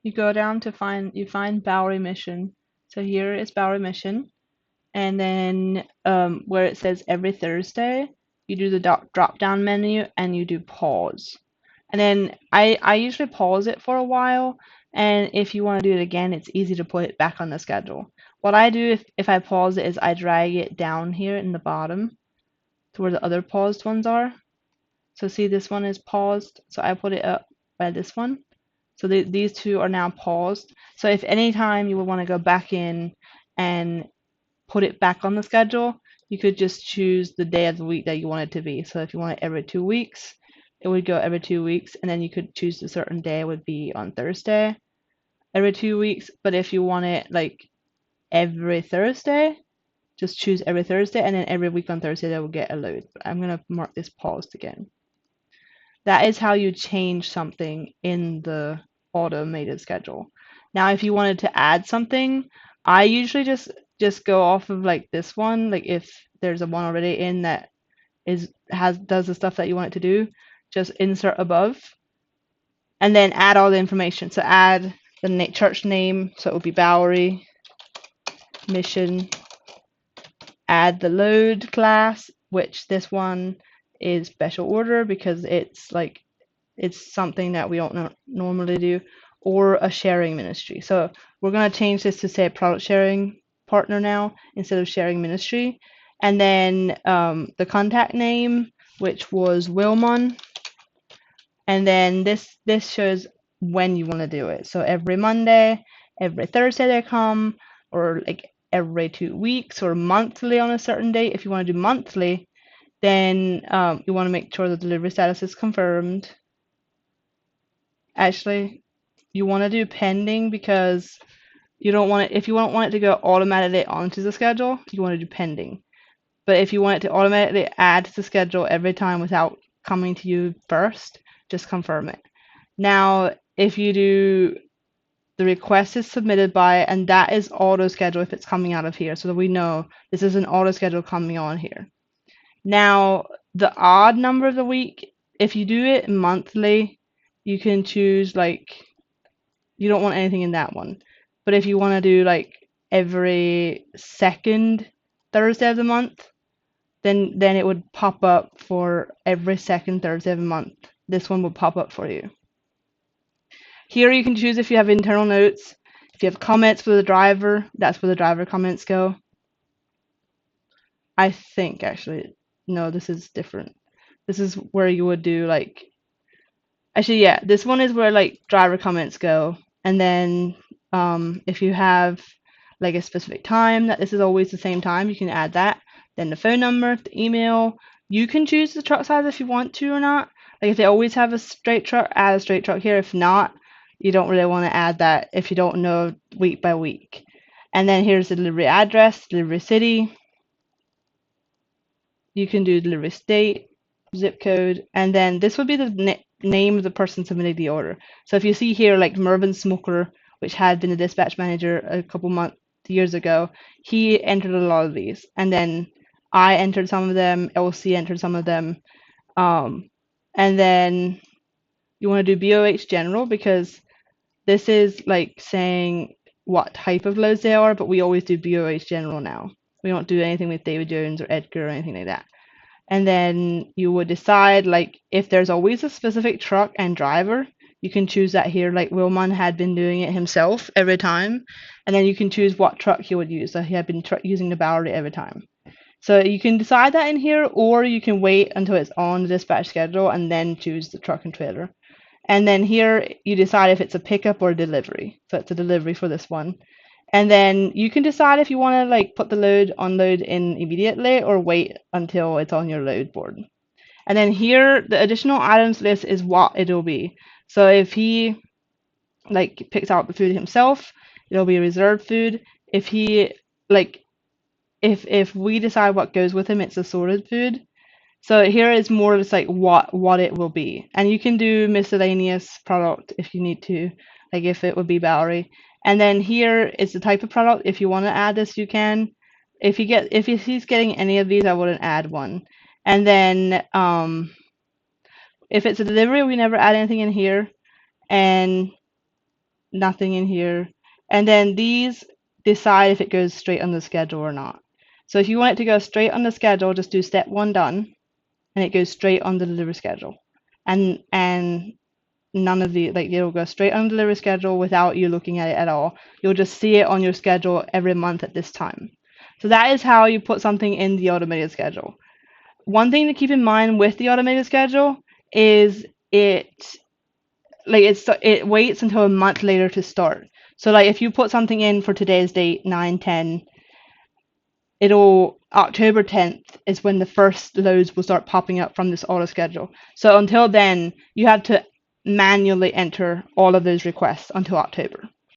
you go down to find Bowery Mission. So here is Bowery Mission, and then where it says every Thursday, you do the drop down menu and you do pause. And then I usually pause it for a while, and if you want to do it again, it's easy to put it back on the schedule. What I do if I pause it is I drag it down here in the bottom to where the other paused ones are. So see, this one is paused, so I put it up by this one. So these two are now paused. So if any time you would want to go back in and put it back on the schedule, you could just choose the day of the week that you want it to be. So if you want it every 2 weeks, it would go every 2 weeks, and then you could choose a certain day would be on Thursday every 2 weeks. But if you want it like every Thursday, just choose every Thursday, and then every week on Thursday that will get a load. But I'm gonna mark this paused again. That is how you change something in the automated schedule. Now, if you wanted to add something, I usually just go off of like this one, like if there's a one already in that does the stuff that you want it to do, just insert above and then add all the information. So add the church name, so it would be Bowery Mission. Add the load class, which this one is special order because it's something that we don't normally do, or a sharing ministry. So we're going to change this to say product sharing partner now instead of sharing ministry. And then the contact name, which was Wilmon. And then this shows when you want to do it. So every Monday, every Thursday they come, or like every 2 weeks, or monthly on a certain date. If you want to do monthly, then you want to make sure the delivery status is confirmed. Actually, you want to do pending because you don't want it, if you don't want it to go automatically onto the schedule, you want to do pending. But if you want it to automatically add to the schedule every time without coming to you first, just confirm it. Now, if you do the request is submitted by, and that is auto schedule if it's coming out of here, so that we know this is an auto schedule coming on here. Now, the odd number of the week, if you do it monthly, you can choose like you don't want anything in that one. But if you want to do like every second Thursday of the month, then it would pop up for every second Thursday of the month. This one would pop up for you. Here you can choose if you have internal notes. If you have comments for the driver, that's where the driver comments go. I think actually, no, this is different. This is where you would do like, actually, yeah, this one is where like driver comments go. And then if you have like a specific time that this is always the same time, you can add that. Then the phone number, the email. You can choose the truck size if you want to or not. Like if they always have a straight truck, add a straight truck here. If not, you don't really want to add that if you don't know week by week. And then here's the delivery address, delivery city. You can do delivery state, zip code, and then this would be the name of the person submitting the order. So if you see here, like Mervyn Smoker, which had been a dispatch manager a couple years ago, he entered a lot of these, and then I entered some of them, LC entered some of them, and then you want to do BOH general because this is like saying what type of loads they are, but we always do BOH general now. We don't do anything with David Jones or Edgar or anything like that. And then you would decide like if there's always a specific truck and driver, you can choose that here. Like Wilman had been doing it himself every time, and then you can choose what truck he would use. So he had been using the Bowery every time. So you can decide that in here, or you can wait until it's on the dispatch schedule and then choose the truck and trailer. And then here you decide if it's a pickup or a delivery. So it's a delivery for this one. And then you can decide if you want to like put the unload in immediately or wait until it's on your load board. And then here the additional items list is what it'll be. So if he like picks out the food himself, it'll be reserved food. If he like if we decide what goes with him, it's assorted food. So here is more just like what it will be. And you can do miscellaneous product if you need to, like if it would be Bowery. And then here is the type of product. If you want to add this, you can. If he's getting any of these, I wouldn't add one. And then if it's a delivery, we never add anything in here. And nothing in here. And then these decide if it goes straight on the schedule or not. So if you want it to go straight on the schedule, just do step 1 done, and it goes straight on the delivery schedule. And none of the, like, it'll go straight on the delivery schedule without you looking at it at all. You'll just see it on your schedule every month at this time. So that is how you put something in the automated schedule. One thing to keep in mind with the automated schedule is it waits until a month later to start. So like if you put something in for today's date 9/10, it'll October 10th is when the first loads will start popping up from this auto schedule. So until then, you have to manually enter all of those requests until October.